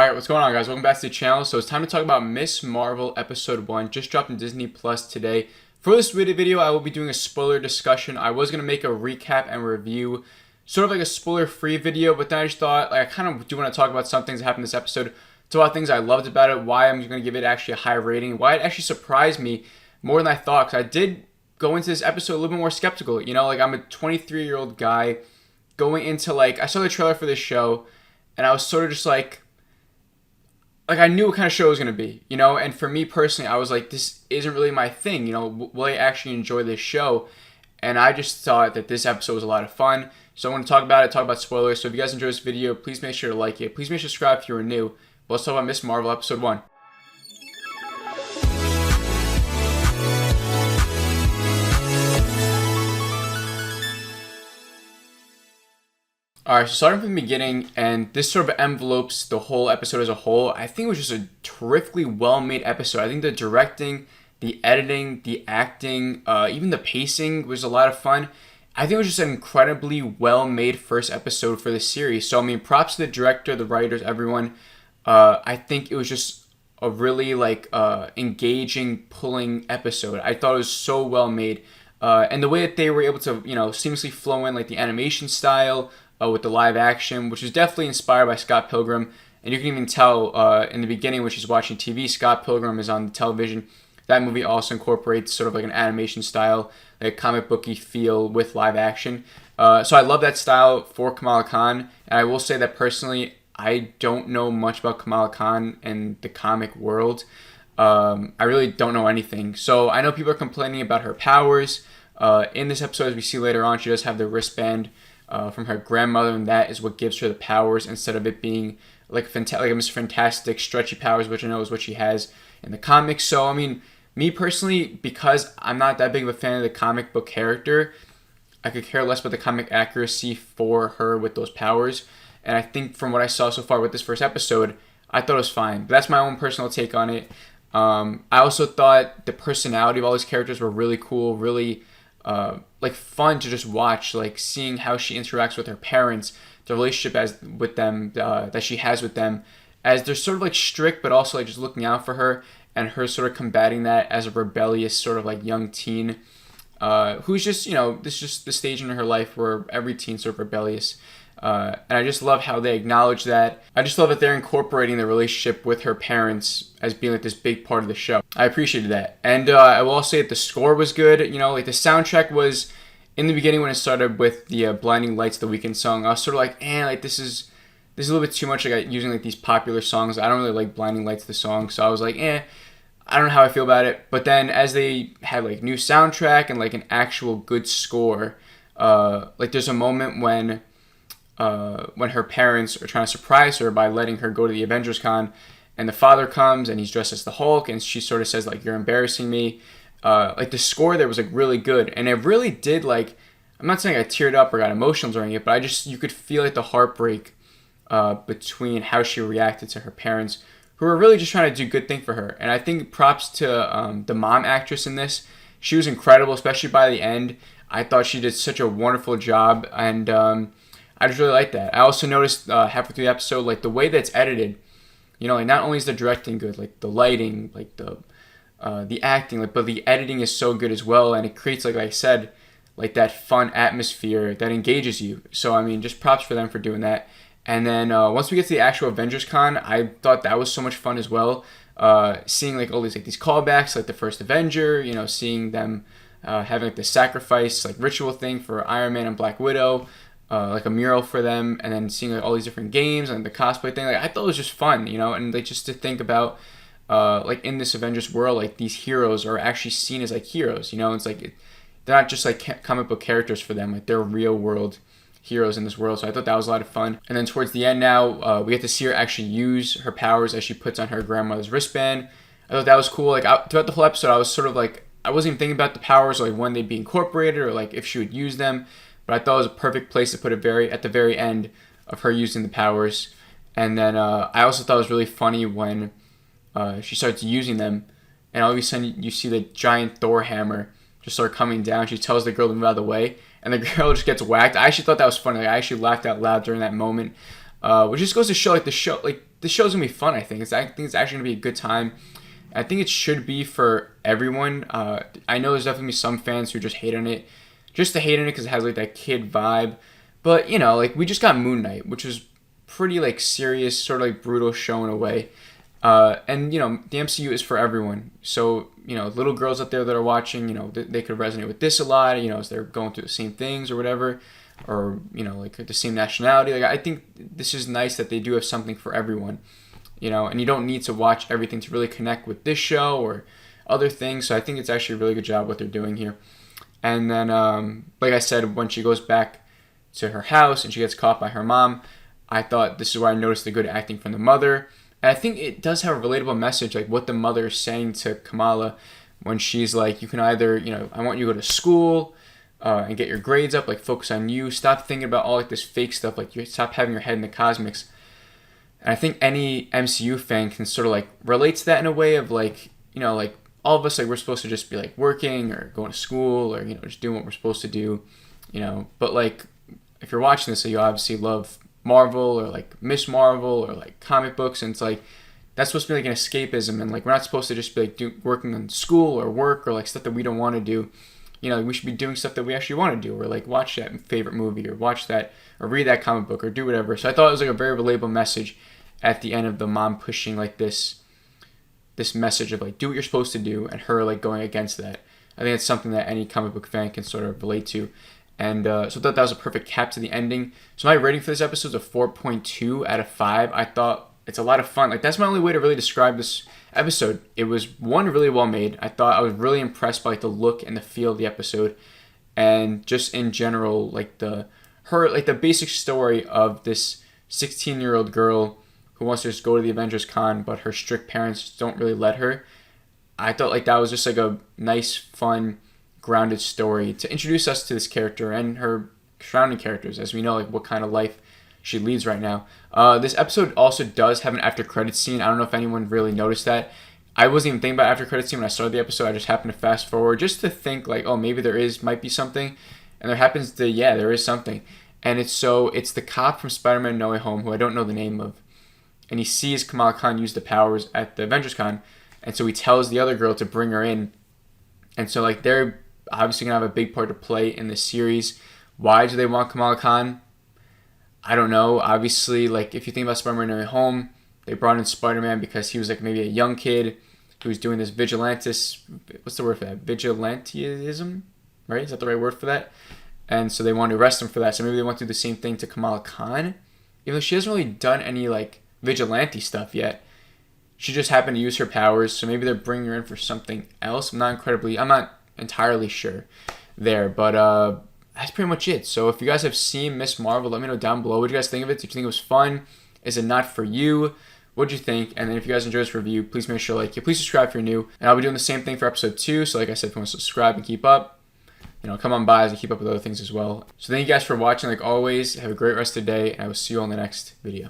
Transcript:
Alright, what's going on, guys? Welcome back to the channel. So it's time to talk about Ms. Marvel Episode 1, just dropped on Disney Plus today. For this video, I will be doing a spoiler discussion. I was going to make a recap and review, sort of like a spoiler-free video, but then I just thought, I kind of do want to talk about some things that happened in this episode, talk about things I loved about it, why I'm going to give it actually a high rating, why it actually surprised me more than I thought, because I did go into this episode a little bit more skeptical. You know, like, I'm a 23-year-old guy going into, like, I saw the trailer for this show, and I was sort of just like I knew what kind of show it was going to be, you know, and for me personally, I was like, this isn't really my thing, you know, will I actually enjoy this show? And I just thought that this episode was a lot of fun, so I want to talk about it, talk about spoilers. So if you guys enjoyed this video, please make sure to like it, please make sure to subscribe if you are new. But let's talk about Ms. Marvel Episode 1. Alright, so starting from the beginning, and this sort of envelopes the whole episode as a whole, I think it was just a terrifically well-made episode. I think the directing, the editing, the acting, even the pacing was a lot of fun. I think it was just an incredibly well-made first episode for the series. So, I mean, props to the director, the writers, everyone. I think it was just a really, engaging, pulling episode. I thought it was so well-made. And the way that they were able to, you know, seamlessly flow in, like, the animation style, with the live action, which is definitely inspired by Scott Pilgrim. And you can even tell in the beginning when she's watching TV, Scott Pilgrim is on the television. That movie also incorporates sort of like an animation style, like a comic booky feel with live action. So I love that style for Kamala Khan. And I will say that personally, I don't know much about Kamala Khan and the comic world. I really don't know anything. So I know people are complaining about her powers. In this episode, as we see later on, she does have the wristband from her grandmother, and that is what gives her the powers instead of it being like a Mr. Fantastic stretchy powers, which I know is what she has in the comics. So, I mean, me personally, because I'm not that big of a fan of the comic book character, I could care less about the comic accuracy for her with those powers. And I think from what I saw so far with this first episode, I thought it was fine. But that's my own personal take on it. I also thought the personality of all these characters were really cool, really fun to just watch, like seeing how she interacts with her parents, the relationship with them that she has with them, as they're sort of like strict but also like just looking out for her, and her sort of combating that as a rebellious sort of like young teen who's just, you know, this is just the stage in her life where every teen's sort of rebellious. And I just love how they acknowledge that. I just love that they're incorporating the relationship with her parents as being like this big part of the show. I appreciated that. And I will also say that the score was good. You know, like the soundtrack was, in the beginning when it started with the Blinding Lights, the Weeknd song, I was sort of like, like this is a little bit too much, like using like these popular songs. I don't really like Blinding Lights, the song. So I was like, I don't know how I feel about it. But then as they had like new soundtrack and like an actual good score, like there's a moment when her parents are trying to surprise her by letting her go to the Avengers Con, and the father comes and he's dressed as the Hulk, and she sort of says like, you're embarrassing me. Like the score there was like really good, and it really did, like, I'm not saying I teared up or got emotional during it, but you could feel like the heartbreak between how she reacted to her parents, who were really just trying to do good thing for her. And I think props to the mom actress in this. She was incredible, especially by the end. I thought she did such a wonderful job, and I just really like that. I also noticed halfway through the episode, like the way that it's edited, you know, like not only is the directing good, like the lighting, like the acting, like, but the editing is so good as well, and it creates, like I said, like that fun atmosphere that engages you. So I mean, just props for them for doing that. And then once we get to the actual Avengers Con, I thought that was so much fun as well. Seeing like all these callbacks, like the first Avenger, you know, seeing them having like the sacrifice like ritual thing for Iron Man and Black Widow. Like a mural for them, and then seeing like all these different games and the cosplay thing. Like I thought it was just fun, you know, and like just to think about like in this Avengers world, like these heroes are actually seen as like heroes, you know. It's like they're not just like comic book characters for them, like they're real world heroes in this world. So I thought that was a lot of fun. And then towards the end now, we get to see her actually use her powers as she puts on her grandmother's wristband. I thought that was cool. Like throughout the whole episode, I was sort of like, I wasn't even thinking about the powers, or like when they'd be incorporated, or like if she would use them. But I thought it was a perfect place to put it at the very end of her using the powers. And then I also thought it was really funny when she starts using them, and all of a sudden you see the giant Thor hammer just start coming down. She tells the girl to move out of the way, and the girl just gets whacked. I actually thought that was funny. Like, I actually laughed out loud during that moment, which just goes to show, like, this show's gonna be fun. I think it's actually gonna be a good time. I think it should be for everyone. I know there's definitely some fans who just hate on it, just to hate on it because it has like that kid vibe. But you know, like we just got Moon Knight, which was pretty like serious, sort of like brutal show in a way. And you know, the MCU is for everyone. So you know, little girls out there that are watching, you know, they could resonate with this a lot. You know, as they're going through the same things or whatever, or you know, like the same nationality. Like I think this is nice that they do have something for everyone. You know, and you don't need to watch everything to really connect with this show or other things. So I think it's actually a really good job what they're doing here. And then, like I said, when she goes back to her house and she gets caught by her mom, I thought this is where I noticed the good acting from the mother. And I think it does have a relatable message, like what the mother is saying to Kamala when she's like, you can either, you know, I want you to go to school and get your grades up, like focus on you, stop thinking about all like this fake stuff, like you stop having your head in the cosmics. And I think any MCU fan can sort of like relate to that in a way of like, you know, like all of us, like we're supposed to just be like working or going to school or, you know, just doing what we're supposed to do, you know. But like, if you're watching this, so you obviously love Marvel or like Miss Marvel or like comic books. And it's like, that's supposed to be like an escapism. And like, we're not supposed to just be like working on school or work or like stuff that we don't want to do. You know, we should be doing stuff that we actually want to do, or like watch that favorite movie, or watch that, or read that comic book, or do whatever. So I thought it was like a very relatable message at the end of the mom pushing like this message of like do what you're supposed to do, and her like going against that. I think it's something that any comic book fan can sort of relate to. And so I thought that was a perfect cap to the ending. So my rating for this episode is a 4.2 out of 5. I thought it's a lot of fun. Like that's my only way to really describe this episode. It was one really well made. I thought I was really impressed by like the look and the feel of the episode, and just in general like the basic story of this 16-year-old girl who wants to just go to the Avengers Con, but her strict parents don't really let her. I thought like that was just like a nice, fun, grounded story to introduce us to this character and her surrounding characters, as we know like what kind of life she leads right now. This episode also does have an after credits scene. I don't know if anyone really noticed that. I wasn't even thinking about after credits scene when I started the episode. I just happened to fast forward just to think like, oh, maybe might be something, and there is something, and it's the cop from Spider-Man No Way Home, who I don't know the name of, and he sees Kamala Khan use the powers at the Avengers Con, and so he tells the other girl to bring her in, and so like they're obviously gonna have a big part to play in this series. Why do they want Kamala Khan? I don't know. Obviously, like if you think about Spider-Man No Way Home, they brought in Spider-Man because he was like maybe a young kid who was doing this what's the word for that? Vigilantism, right? Is that the right word for that? And so they wanted to arrest him for that. So maybe they want to do the same thing to Kamala Khan, even though she hasn't really done any like vigilante stuff yet. She just happened to use her powers, so maybe they're bringing her in for something else. I'm not entirely sure there, but that's pretty much it. So if you guys have seen Miss Marvel, let me know down below. What do you guys think of it? Did you think it was fun? Is it not for you? What'd you think? And then if you guys enjoyed this review, please make sure please subscribe if you're new. And I'll be doing the same thing for episode 2. So like I said, if you want to subscribe and keep up, you know, come on by and keep up with other things as well. So thank you guys for watching. Like always, have a great rest of the day, and I will see you on the next video.